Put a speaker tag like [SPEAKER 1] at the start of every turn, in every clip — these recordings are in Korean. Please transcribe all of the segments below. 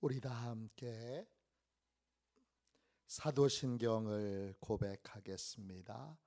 [SPEAKER 1] 우리 다 함께 사도신경을 고백하겠습니다.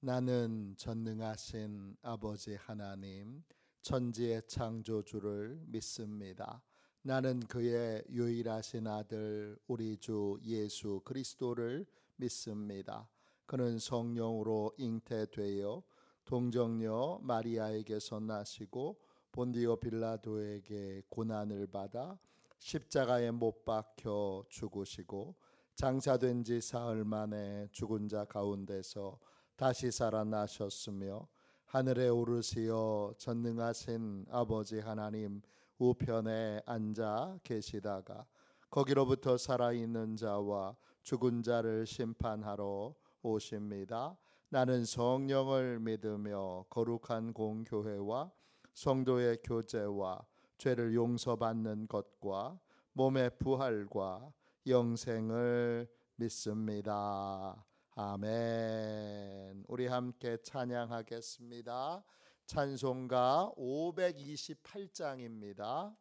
[SPEAKER 1] 나는 전능하신 아버지 하나님, 천지의 창조주를 믿습니다. 나는 그의 유일하신 아들 우리 주 예수 그리스도를 믿습니다. 그는 성령으로 잉태되어 동정녀 마리아에게서 나시고 본디오 빌라도에게 고난을 받아 십자가에 못 박혀 죽으시고 장사된 지 사흘 만에 죽은 자 가운데서 다시 살아나셨으며 하늘에 오르시어 전능하신 아버지 하나님 우편에 앉아 계시다가 거기로부터 살아있는 자와 죽은 자를 심판하러 오십니다. 나는 성령을 믿으며 거룩한 공교회와 성도의 교제와 죄를 용서받는 것과 몸의 부활과 영생을 믿습니다. 아멘. 우리 함께 찬양하겠습니다. 찬송가 528장입니다.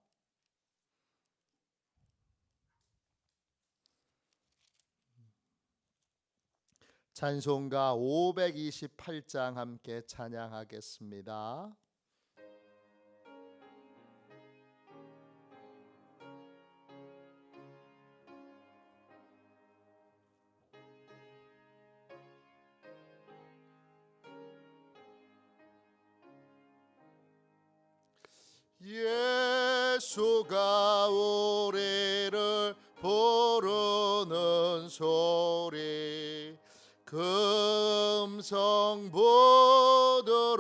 [SPEAKER 1] 찬송가 528장 함께 찬양하겠습니다. 예수가 우리를 부르는 소리 금성 부드러워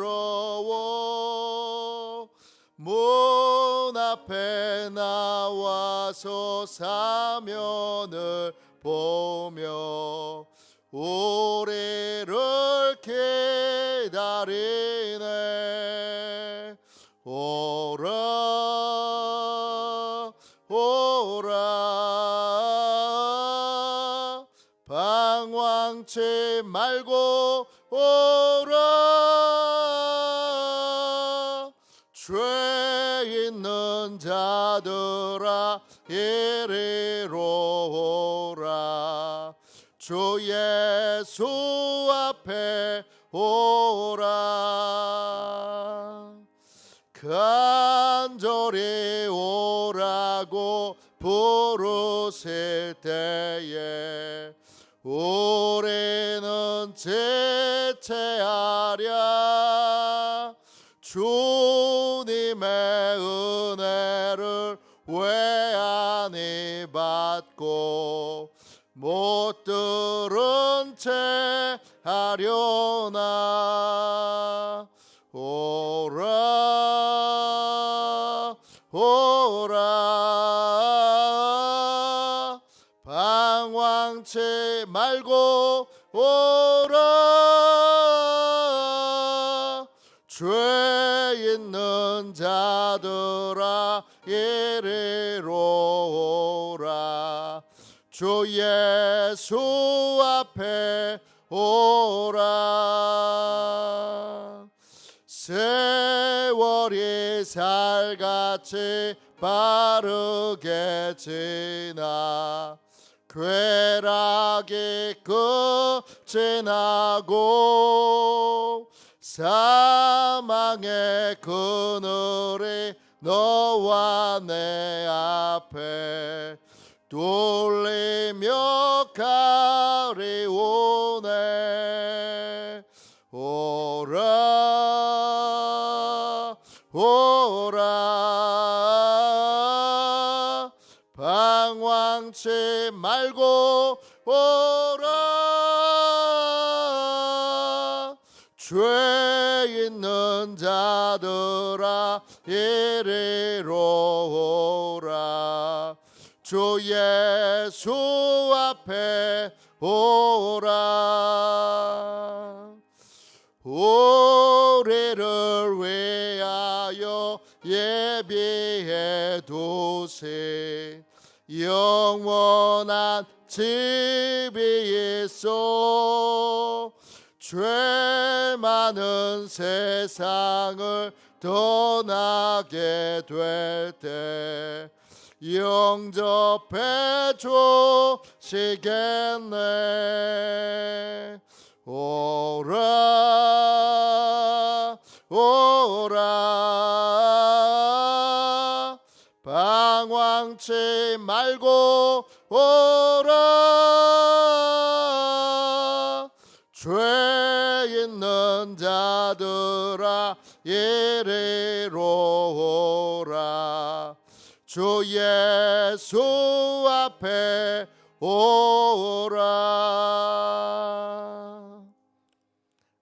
[SPEAKER 1] 문 앞에 나와서 사면을 보며 우리를 기다리네. 오라 오라 방황치 말고 오라 죄 있는 자들아 이리로 오라 주 예수 앞에 오라 간절히 오라고 부르실 때에 우리는 지체하랴 주님의 은혜를 왜 아니 받고 못 들은 채 하려나. 오라 오라 방황치 말고 오라 죄 있는 자들아 이리로 오라 주 예수 앞에 오라. 세월이 살같이 빠르게 지나 쾌락이 끝이 나고 사망의 그늘이 너와 내 앞에 돌리며 가리오네. 오라 오라 방황치 말고 오라 죄 있는 자들아 이리로 오라 주 예수 앞에 오라. 우리를 위하여 예비해 두신 영원한 집이 있어 죄 많은 세상을 떠나게 될 때 영접해 주시겠네. 오라 오라 방황치 말고 오라. 죄 있는 자들아 이리로 오라. 주 예수 앞에 오라.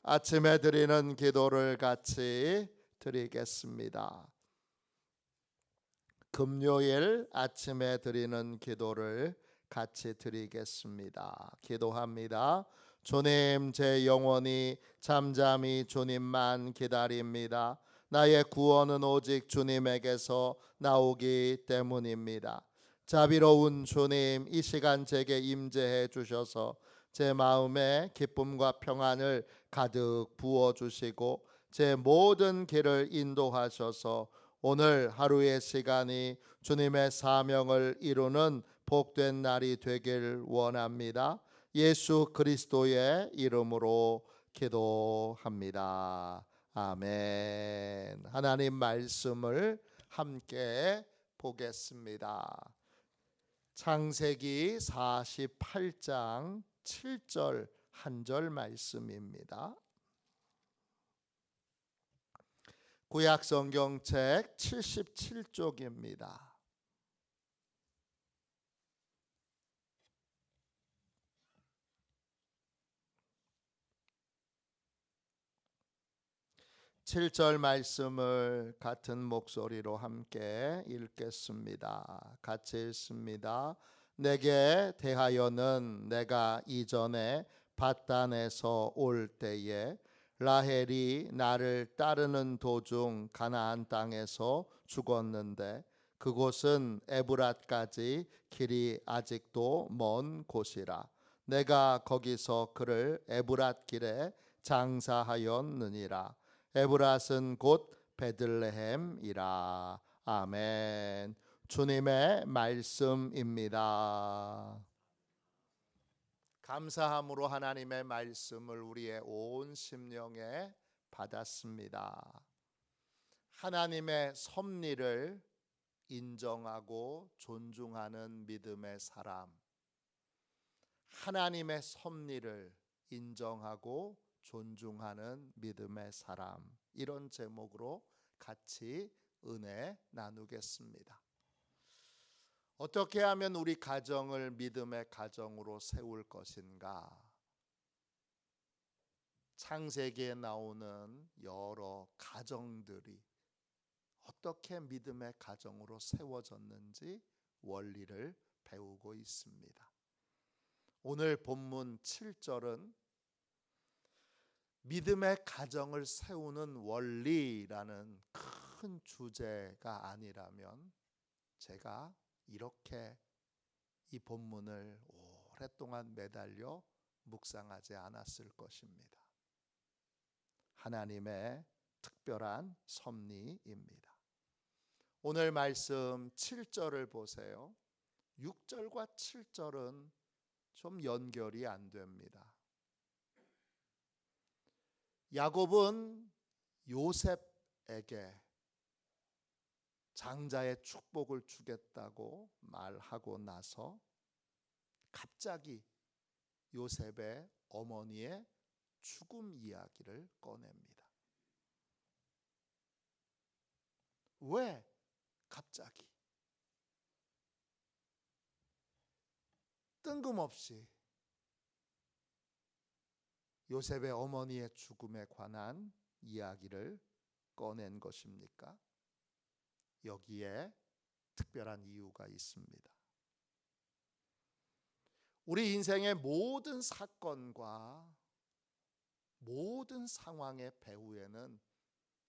[SPEAKER 1] 아침에 드리는 기도를 같이 드리겠습니다. 금요일 아침에 드리는 기도를 같이 드리겠습니다. 기도합니다. 주님, 제 영혼이 잠잠히 주님만 기다립니다. 나의 구원은 오직 주님에게서 나오기 때문입니다. 자비로운 주님, 이 시간 제게 임재해 주셔서 제 마음에 기쁨과 평안을 가득 부어주시고 제 모든 길을 인도하셔서 오늘 하루의 시간이 주님의 사명을 이루는 복된 날이 되길 원합니다. 예수 그리스도의 이름으로 기도합니다. 아멘. 하나님 말씀을 함께 보겠습니다. 창세기 48장 7절 한 절 말씀입니다. 구약 성경책 77쪽입니다. (7절) 말씀을 같은 목소리로 함께 읽겠습니다. 같이 읽습니다. 내게 대하여는 내가 이전에 밧단에서 올 때에 라헬이 나를 따르는 도중 가나안 땅에서 죽었는데 그곳은 에브랏까지 길이 아직도 먼 곳이라. 내가 거기서 그를 에브랏 길에 장사하였느니라. 에브랏은 곧 베들레헴이라. 아멘. 주님의 말씀입니다. 감사함으로 하나님의 말씀을 우리의 온 심령에 받았습니다. 하나님의 섭리를 인정하고 존중하는 믿음의 사람, 하나님의 섭리를 인정하고 존중하는 믿음의 사람, 이런 제목으로 같이 은혜 나누겠습니다. 어떻게 하면 우리 가정을 믿음의 가정으로 세울 것인가? 창세기에 나오는 여러 가정들이 어떻게 믿음의 가정으로 세워졌는지 원리를 배우고 있습니다. 오늘 본문 7절은 믿음의 가정을 세우는 원리라는 큰 주제가 아니라면 제가 이렇게 이 본문을 오랫동안 매달려 묵상하지 않았을 것입니다. 하나님의 특별한 섭리입니다. 오늘 말씀 7절을 보세요. 6절과 7절은 좀 연결이 안 됩니다. 야곱은 요셉에게 장자의 축복을 주겠다고 말하고 나서 갑자기 요셉의 어머니의 죽음 이야기를 꺼냅니다. 왜 갑자기? 뜬금없이 요셉의 어머니의 죽음에 관한 이야기를 꺼낸 것입니까? 여기에 특별한 이유가 있습니다. 우리 인생의 모든 사건과 모든 상황의 배후에는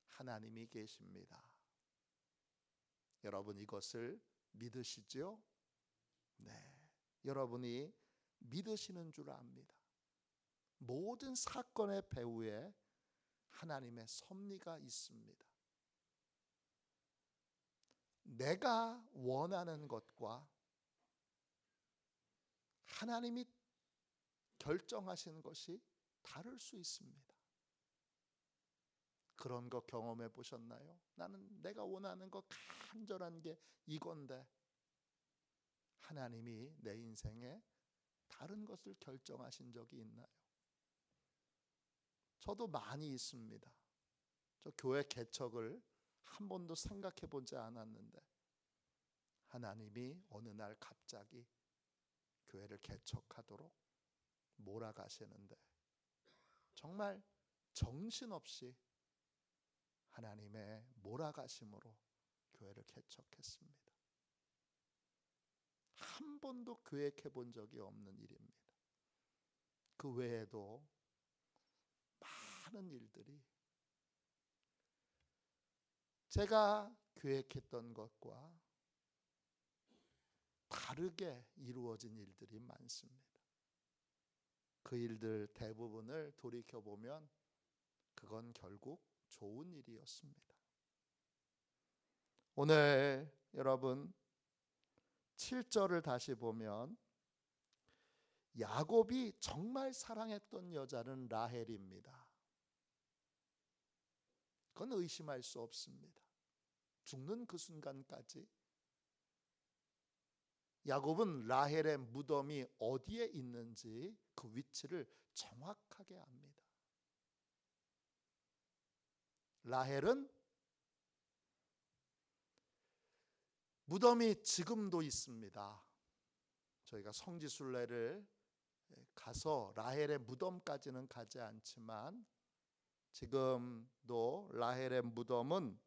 [SPEAKER 1] 하나님이 계십니다. 여러분 이것을 믿으시죠? 네, 여러분이 믿으시는 줄 압니다. 모든 사건의 배후에 하나님의 섭리가 있습니다. 내가 원하는 것과 하나님이 결정하신 것이 다를 수 있습니다. 그런 거 경험해 보셨나요? 나는 내가 원하는 거 간절한 게 이건데 하나님이 내 인생에 다른 것을 결정하신 적이 있나요? 저도 많이 있습니다. 저 교회 개척을 한 번도 생각해 보지 않았는데 하나님이 어느 날 갑자기 교회를 개척하도록 몰아가시는데 정말 정신없이 하나님의 몰아가심으로 교회를 개척했습니다. 한 번도 계획해 본 적이 없는 일입니다. 그 외에도 많은 일들이 제가 계획했던 것과 다르게 이루어진 일들이 많습니다. 그 일들 대부분을 돌이켜보면 그건 결국 좋은 일이었습니다. 오늘 여러분 7절을 다시 보면 야곱이 정말 사랑했던 여자는 라헬입니다. 그건 의심할 수 없습니다. 죽는 그 순간까지 야곱은 라헬의 무덤이 어디에 있는지 그 위치를 정확하게 압니다. 라헬은 무덤이 지금도 있습니다. 저희가 성지순례를 가서 라헬의 무덤까지는 가지 않지만 지금도 라헬의 무덤은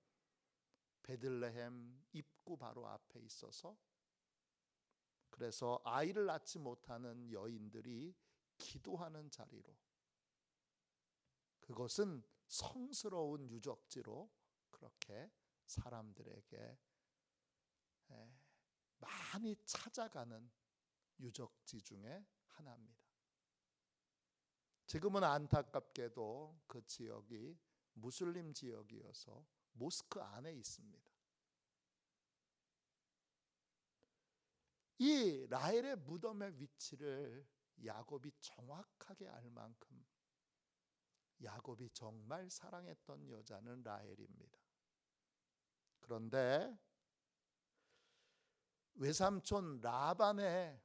[SPEAKER 1] 베들레헴 입구 바로 앞에 있어서 그래서 아이를 낳지 못하는 여인들이 기도하는 자리로, 그것은 성스러운 유적지로 그렇게 사람들에게 많이 찾아가는 유적지 중에 하나입니다. 지금은 안타깝게도 그 지역이 무슬림 지역이어서 모스크 안에 있습니다. 이 라헬의 무덤의 위치를 야곱이 정확하게 알 만큼 야곱이 정말 사랑했던 여자는 라헬입니다. 그런데 외삼촌 라반의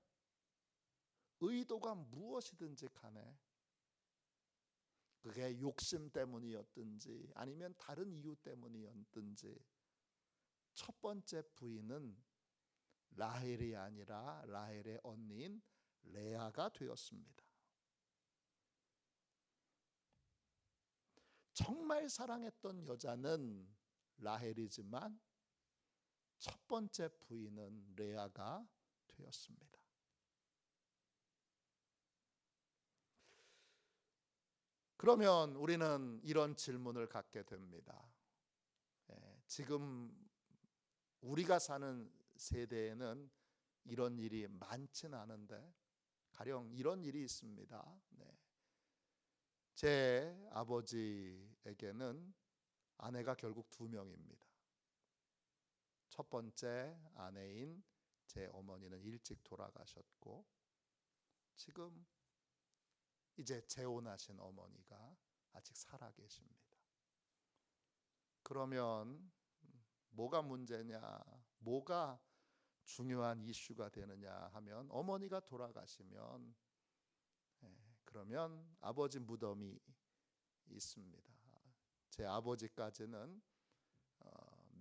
[SPEAKER 1] 의도가 무엇이든지 간에 그게 욕심 때문이었든지 아니면 다른 이유 때문이었든지 첫 번째 부인은 라헬이 아니라 라헬의 언니인 레아가 되었습니다. 정말 사랑했던 여자는 라헬이지만 첫 번째 부인은 레아가 되었습니다. 그러면 우리는 이런 질문을 갖게 됩니다. 지금 우리가 사는 세대에는 이런 일이 많지는 않은데 가령 이런 일이 있습니다. 제 아버지에게는 아내가 결국 2명입니다. 첫 번째 아내인 제 어머니는 일찍 돌아가셨고 지금 이제 재혼하신 어머니가 아직 살아계십니다. 그러면 뭐가 문제냐, 뭐가 중요한 이슈가 되느냐 하면 어머니가 돌아가시면 그러면 아버지 무덤이 있습니다. 제 아버지까지는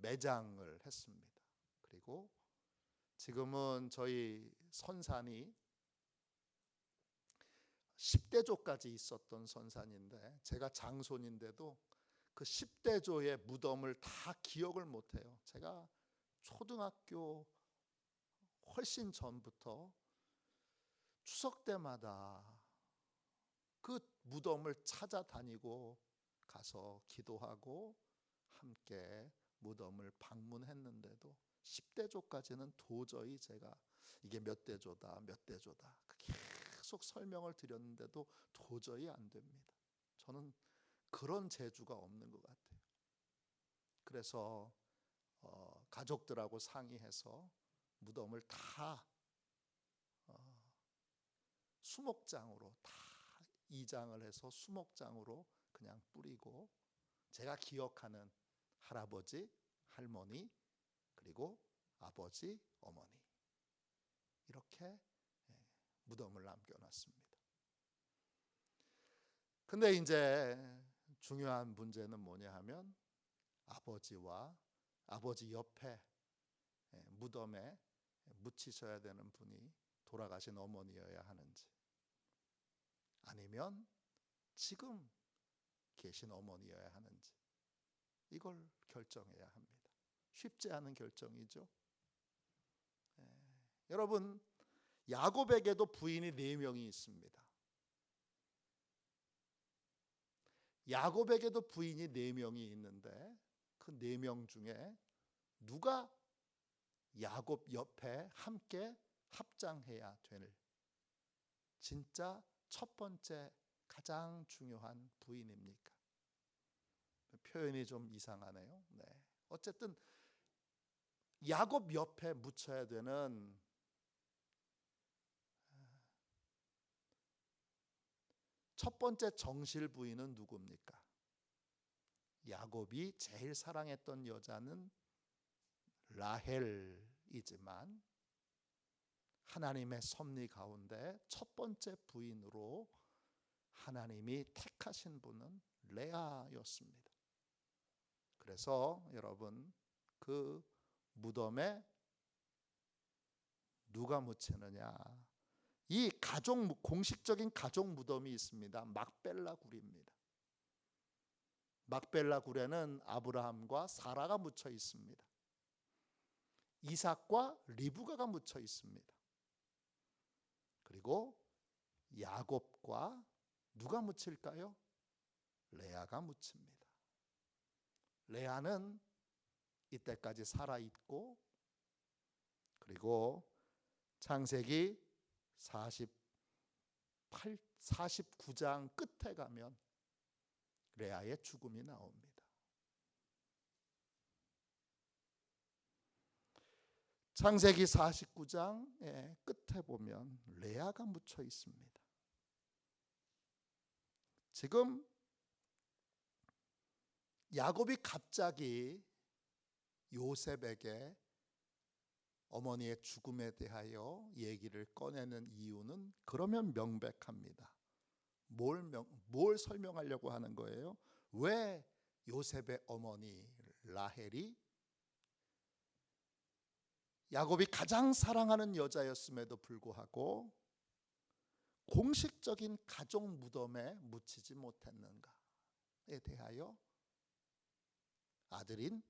[SPEAKER 1] 매장을 했습니다. 그리고 지금은 저희 선산이 10대조까지 있었던 선산인데 제가 장손인데도 그 10대조의 무덤을 다 기억을 못해요. 제가 초등학교 훨씬 전부터 추석 때마다 그 무덤을 찾아다니고 가서 기도하고 함께 무덤을 방문했는데도 10대조까지는 도저히 제가 이게 몇 대조다 몇 대조다 계속 설명을 드렸는데도 도저히 안 됩니다. 저는 그런 재주가 없는 것 같아요. 그래서 가족들하고 상의해서 무덤을 다 수목장으로 다 이장을 해서 수목장으로 그냥 뿌리고, 제가 기억하는 할아버지, 할머니, 그리고 아버지, 어머니, 이렇게 무덤을 남겨놨습니다. 근데 이제 중요한 문제는 뭐냐 하면, 아버지 옆에 무덤에 묻히셔야 되는 분이 돌아가신 어머니여야 하는지, 아니면 지금 계신 어머니여야 하는지, 이걸 결정해야 합니다. 쉽지 않은 결정이죠. 여러분, 야곱에게도 부인이 4명이 있습니다. 야곱에게도 부인이 4명이 있는데, 그 4명 중에 누가 야곱 옆에 함께 합장해야 될 진짜 첫 번째 가장 중요한 부인입니까? 표현이 좀 이상하네요. 어쨌든 야곱 옆에 묻혀야 되는 첫 번째 정실 부인은 누굽니까? 야곱이 제일 사랑했던 여자는 라헬이지만, 하나님의 섭리 가운데 첫 번째 부인으로 하나님이 택하신 분은 레아였습니다. 그래서 여러분, 그 무덤에 누가 묻히느냐, 이 공식적인 가족 무덤이 있습니다. 막벨라 굴입니다. 막벨라 굴에는 아브라함과 사라가 묻혀 있습니다. 이삭과 리브가가 묻혀 있습니다. 그리고 야곱과 누가 묻힐까요? 레아가 묻힙니다. 레아는 이때까지 살아있고, 그리고 창세기 49장 끝에 가면 레아의 죽음이 나옵니다. 창세기 49장의 끝에 보면 레아가 묻혀 있습니다. 지금 야곱이 갑자기 요셉에게 어머니의 죽음에 대하여 얘기를 꺼내는 이유는 그러면 명백합니다. 뭘 설명하려고 하는 거예요? 왜 요셉의 어머니 라헬이 야곱이 가장 사랑하는 여자였음에도 불구하고 공식적인 가족 무덤에 묻히지 못했는가에 대하여 아들인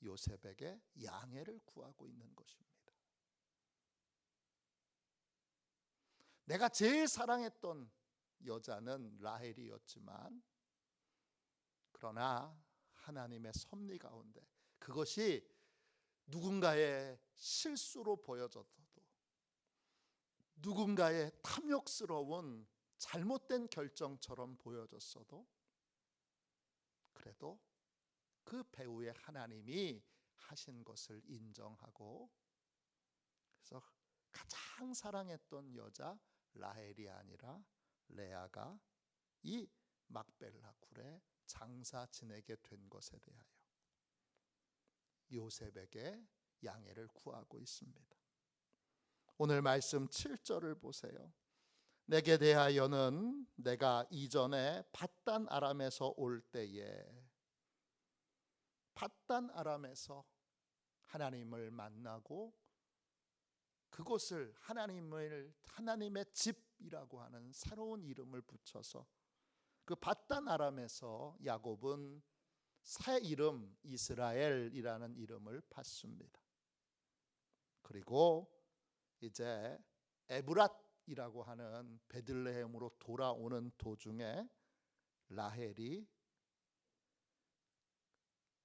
[SPEAKER 1] 요셉에게 양해를 구하고 있는 것입니다. 내가 제일 사랑했던 여자는 라헬이었지만, 그러나 하나님의 섭리 가운데 그것이 누군가의 실수로 보여졌어도, 누군가의 탐욕스러운 잘못된 결정처럼 보여졌어도, 그래도 그 배후에 하나님이 하신 것을 인정하고, 그래서 가장 사랑했던 여자 라헬이 아니라 레아가 이 막벨라 굴에 장사 지내게 된 것에 대하여 요셉에게 양해를 구하고 있습니다. 오늘 말씀 7절을 보세요. 내게 대하여는 내가 이전에 밧단 아람에서 올 때에, 밧단 아람에서 하나님을 만나고 그곳을 하나님의 집이라고 하는 새로운 이름을 붙여서, 그 밧단 아람에서 야곱은 새 이름 이스라엘이라는 이름을 받습니다. 그리고 이제 에브랏이라고 하는 베들레헴으로 돌아오는 도중에 라헬이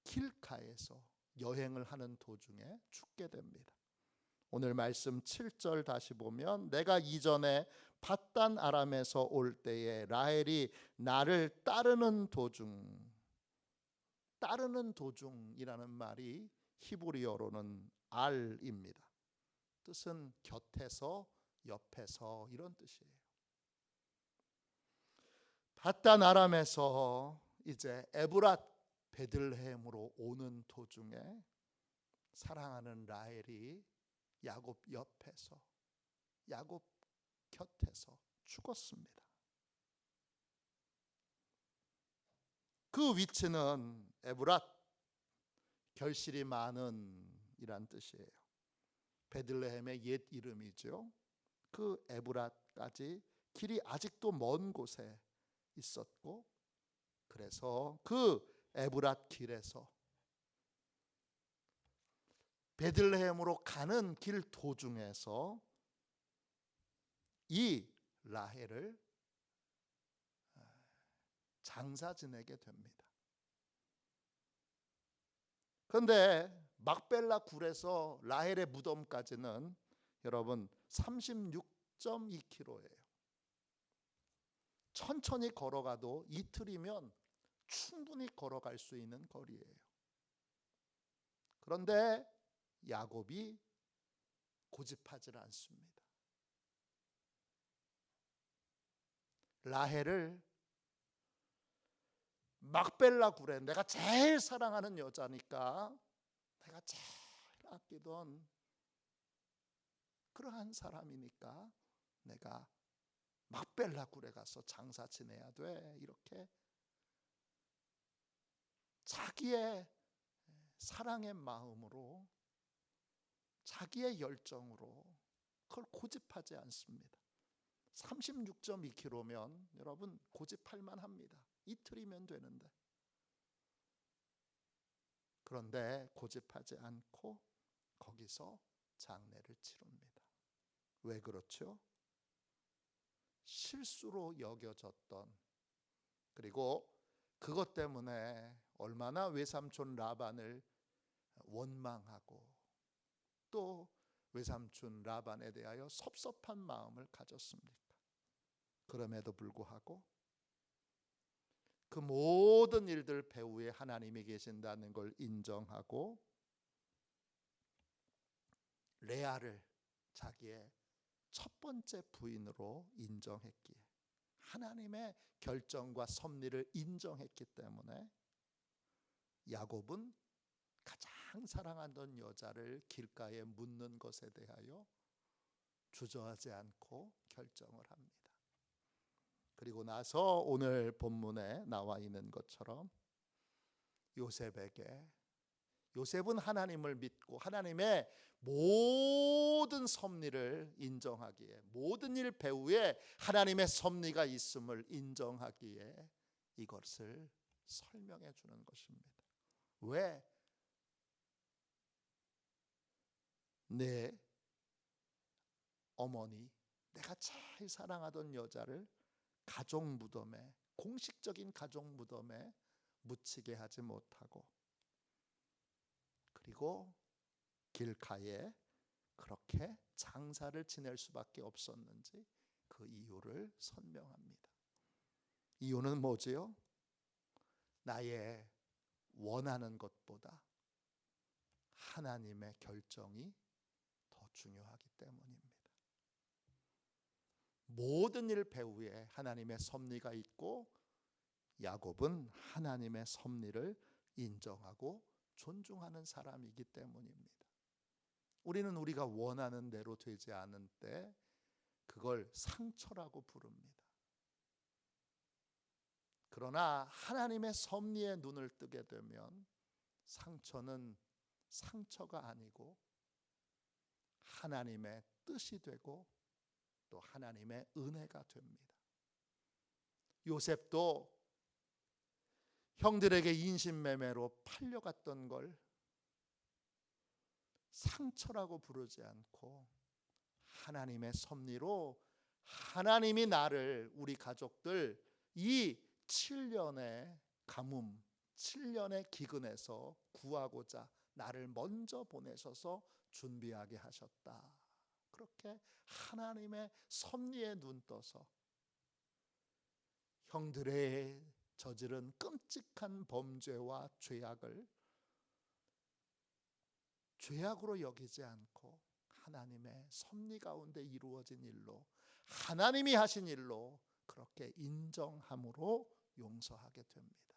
[SPEAKER 1] 길가에서 여행을 하는 도중에 죽게 됩니다. 오늘 말씀 7절 다시 보면, 내가 이전에 밧단 아람에서 올 때에 라헬이 나를 따르는 도중이라는 말이 히브리어로는 알입니다. 뜻은 곁에서, 옆에서 이런 뜻이에요. 밧단 아람에서 이제 에브랏 베들레헴으로 오는 도중에 사랑하는 라헬이 야곱 옆에서, 야곱 곁에서 죽었습니다. 그 위치는 에브랏, 결실이 많은 이란 뜻이에요. 베들레헴의 옛 이름이죠. 그 에브랏까지 길이 아직도 먼 곳에 있었고, 그래서 그 에브랏 길에서 베들레헴으로 가는 길 도중에서 이 라헬을 장사 지내게 됩니다. 그런데 막벨라 굴에서 라헬의 무덤까지는 여러분 36.2km예요. 천천히 걸어가도 이틀이면 충분히 걸어갈 수 있는 거리예요. 그런데 야곱이 고집하지 않습니다. 라헬을 막벨라 굴에, 내가 제일 사랑하는 여자니까, 내가 제일 아끼던 그러한 사람이니까 내가 막벨라 굴에 가서 장사 지내야 돼, 이렇게 자기의 사랑의 마음으로, 자기의 열정으로 그걸 고집하지 않습니다. 36.2km면 여러분 고집할 만합니다. 이틀이면 되는데. 그런데 고집하지 않고 거기서 장례를 치릅니다. 왜 그렇죠? 실수로 여겨졌던, 그리고 그것 때문에 얼마나 외삼촌 라반을 원망하고 또 외삼촌 라반에 대하여 섭섭한 마음을 가졌습니까? 그럼에도 불구하고 그 모든 일들 배후에 하나님이 계신다는 걸 인정하고 레아를 자기의 첫 번째 부인으로 인정했기에, 하나님의 결정과 섭리를 인정했기 때문에 야곱은 가장 사랑하던 여자를 길가에 묻는 것에 대하여 주저하지 않고 결정을 합니다. 그리고 나서 오늘 본문에 나와 있는 것처럼 요셉은 하나님을 믿고 하나님의 모든 섭리를 인정하기에, 모든 일 배후에 하나님의 섭리가 있음을 인정하기에 이것을 설명해 주는 것입니다. 왜? 내 어머니, 내가 제일 사랑하던 여자를 가족 무덤에, 공식적인 가족 무덤에 묻히게 하지 못하고, 그리고 길가에 그렇게 장사를 지낼 수밖에 없었는지 그 이유를 설명합니다. 이유는 뭐지요? 나의 원하는 것보다 하나님의 결정이 더 중요하기 때문입니다. 모든 일 배후에 하나님의 섭리가 있고 야곱은 하나님의 섭리를 인정하고 존중하는 사람이기 때문입니다. 우리는 우리가 원하는 대로 되지 않은 때 그걸 상처라고 부릅니다. 그러나 하나님의 섭리에 눈을 뜨게 되면 상처는 상처가 아니고 하나님의 뜻이 되고 또 하나님의 은혜가 됩니다. 요셉도 형들에게 인신매매로 팔려갔던 걸 상처라고 부르지 않고 하나님의 섭리로 하나님이 나를, 우리 가족들 이 7년의 가뭄, 7년의 기근에서 구하고자 나를 먼저 보내셔서 준비하게 하셨다. 그렇게 하나님의 섭리에 눈 떠서 형들의 저지른 끔찍한 범죄와 죄악을 죄악으로 여기지 않고 하나님의 섭리 가운데 이루어진 일로, 하나님이 하신 일로 그렇게 인정함으로 용서하게 됩니다.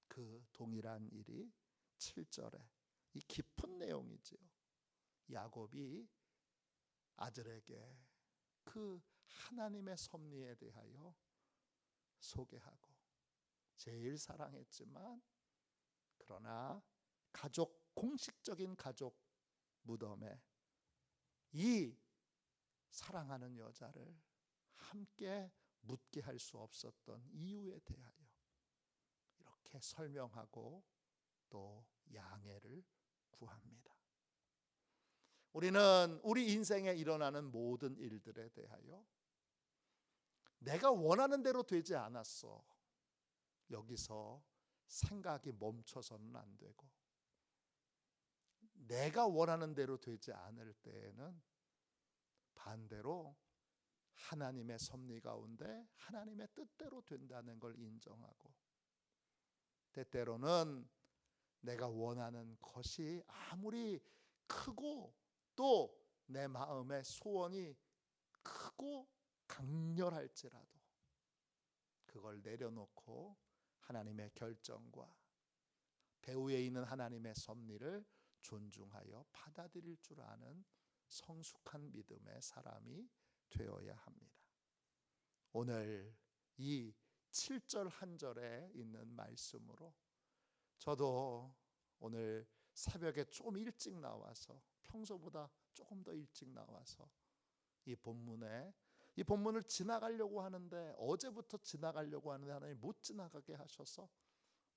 [SPEAKER 1] 그 동일한 일이 7절에 이 깊은 내용이지요. 야곱이 아들에게 그 하나님의 섭리에 대하여 소개하고, 제일 사랑했지만 그러나 공식적인 가족 무덤에 이 사랑하는 여자를 함께 묻게 할 수 없었던 이유에 대하여 이렇게 설명하고 또 양해를 구합니다. 우리는 우리 인생에 일어나는 모든 일들에 대하여 내가 원하는 대로 되지 않았어, 여기서 생각이 멈춰서는 안 되고, 내가 원하는 대로 되지 않을 때에는 반대로 하나님의 섭리 가운데 하나님의 뜻대로 된다는 걸 인정하고, 때때로는 내가 원하는 것이 아무리 크고 또 내 마음의 소원이 크고 강렬할지라도 그걸 내려놓고 하나님의 결정과 배후에 있는 하나님의 섭리를 존중하여 받아들일 줄 아는 성숙한 믿음의 사람이 되어야 합니다. 오늘 이 7절 한 절에 있는 말씀으로 저도 오늘 새벽에 좀 일찍 나와서, 평소보다 조금 더 일찍 나와서 이 본문을 지나가려고 하는데, 어제부터 지나가려고 하는데 하나님 못 지나가게 하셔서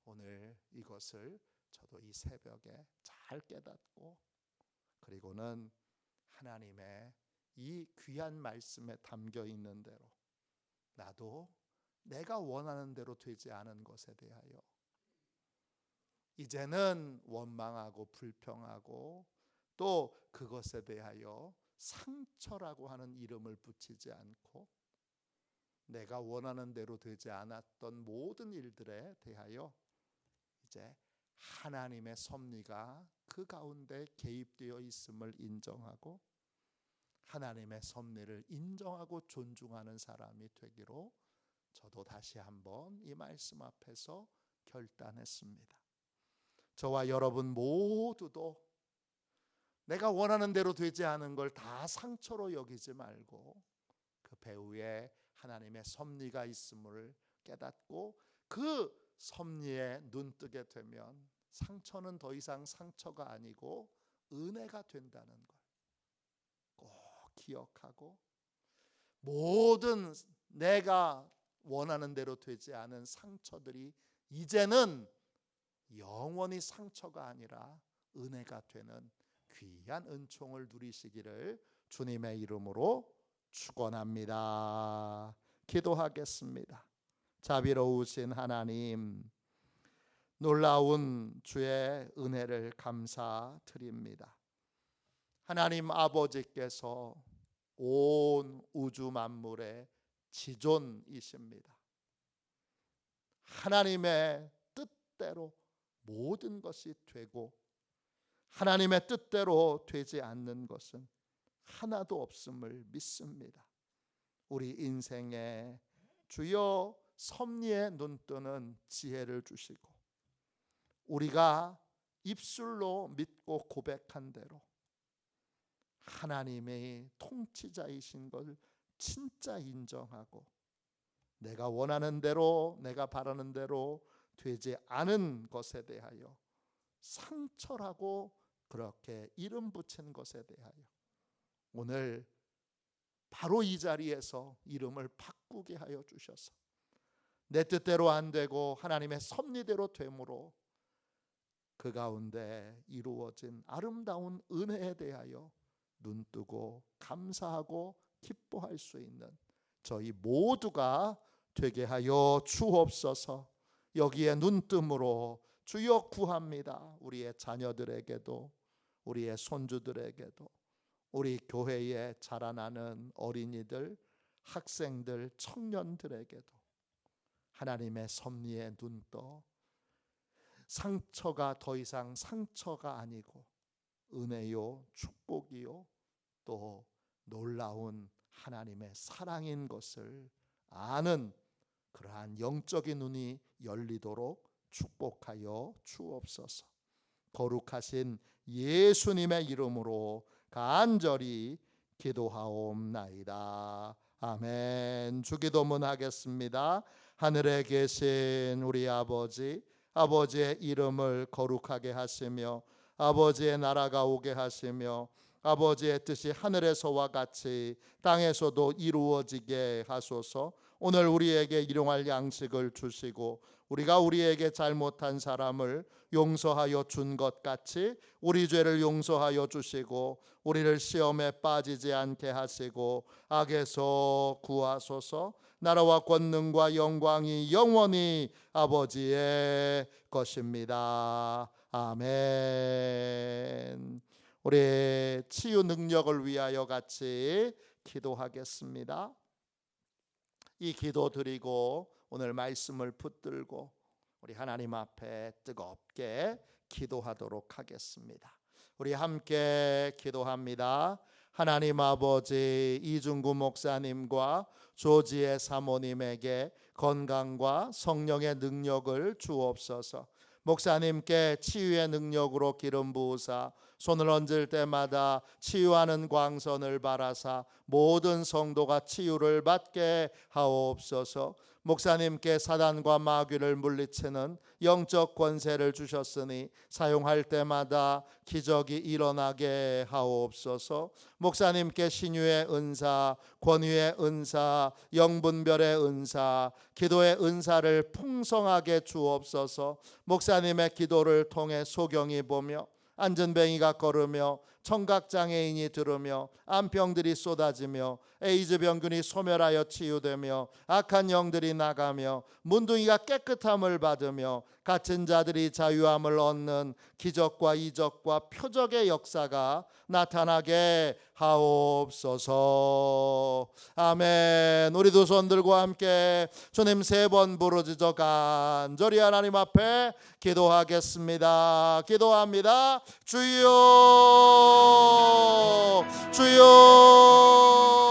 [SPEAKER 1] 오늘 이것을 저도 이 새벽에 잘 깨닫고, 그리고는 하나님의 이 귀한 말씀에 담겨 있는 대로 나도 내가 원하는 대로 되지 않은 것에 대하여 이제는 원망하고 불평하고 또 그것에 대하여 상처라고 하는 이름을 붙이지 않고, 내가 원하는 대로 되지 않았던 모든 일들에 대하여 이제 하나님의 섭리가 그 가운데 개입되어 있음을 인정하고 하나님의 섭리를 인정하고 존중하는 사람이 되기로 저도 다시 한번 이 말씀 앞에서 결단했습니다. 저와 여러분 모두도 내가 원하는 대로 되지 않은 걸 다 상처로 여기지 말고 그 배후에 하나님의 섭리가 있음을 깨닫고 그 섭리에 눈뜨게 되면 상처는 더 이상 상처가 아니고 은혜가 된다는 걸 꼭 기억하고, 모든 내가 원하는 대로 되지 않은 상처들이 이제는 영원히 상처가 아니라 은혜가 되는 귀한 은총을 누리시기를 주님의 이름으로 축원합니다. 기도하겠습니다. 자비로우신 하나님, 놀라운 주의 은혜를 감사드립니다. 하나님 아버지께서 온 우주 만물의 지존이십니다. 하나님의 뜻대로 모든 것이 되고 하나님의 뜻대로 되지 않는 것은 하나도 없음을 믿습니다. 우리 인생에 주여 섭리에 눈뜨는 지혜를 주시고 우리가 입술로 믿고 고백한 대로 하나님의 통치자이신 걸 진짜 인정하고 내가 원하는 대로, 내가 바라는 대로 되지 않은 것에 대하여 상처라고 그렇게 이름 붙인 것에 대하여 오늘 바로 이 자리에서 이름을 바꾸게 하여 주셔서 내 뜻대로 안 되고 하나님의 섭리대로 되므로 그 가운데 이루어진 아름다운 은혜에 대하여 눈뜨고 감사하고 기뻐할 수 있는 저희 모두가 되게 하여 주옵소서. 여기에 눈뜸으로 주여 구합니다. 우리의 자녀들에게도 우리의 손주들에게도 우리 교회에 자라나는 어린이들, 학생들, 청년들에게도 하나님의 섭리에 눈떠 상처가 더 이상 상처가 아니고 은혜요, 축복이요, 또 놀라운 하나님의 사랑인 것을 아는 그러한 영적인 눈이 열리도록 축복하여 주옵소서. 거룩하신 예수님의 이름으로 간절히 기도하옵나이다. 아멘. 주기도문 하겠습니다. 하늘에 계신 우리 아버지, 아버지의 이름을 거룩하게 하시며 아버지의 나라가 오게 하시며 아버지의 뜻이 하늘에서와 같이 땅에서도 이루어지게 하소서. 오늘 우리에게 일용할 양식을 주시고 우리가 우리에게 잘못한 사람을 용서하여 준 것 같이 우리 죄를 용서하여 주시고 우리를 시험에 빠지지 않게 하시고 악에서 구하소서. 나라와 권능과 영광이 영원히 아버지의 것입니다. 아멘. 우리 치유 능력을 위하여 같이 기도하겠습니다. 이 기도 드리고 오늘 말씀을 붙들고 우리 하나님 앞에 뜨겁게 기도하도록 하겠습니다. 우리 함께 기도합니다. 하나님 아버지, 이중구 목사님과 조지의 사모님에게 건강과 성령의 능력을 주옵소서. 목사님께 치유의 능력으로 기름 부으사 손을 얹을 때마다 치유하는 광선을 바라사 모든 성도가 치유를 받게 하옵소서. 목사님께 사단과 마귀를 물리치는 영적 권세를 주셨으니 사용할 때마다 기적이 일어나게 하옵소서. 목사님께 신유의 은사, 권위의 은사, 영분별의 은사, 기도의 은사를 풍성하게 주옵소서. 목사님의 기도를 통해 소경이 보며 안전뱅이가 걸으며 청각장애인이 들으며 암병들이 쏟아지며 에이즈 병균이 소멸하여 치유되며 악한 영들이 나가며 문둥이가 깨끗함을 받으며 갇힌 자들이 자유함을 얻는 기적과 이적과 표적의 역사가 나타나게 하옵소서. 아멘. 우리 두 손 들고 함께 주님 3번 부르짖어 간절히 하나님 앞에 기도하겠습니다. 기도합니다. 주여, 주여.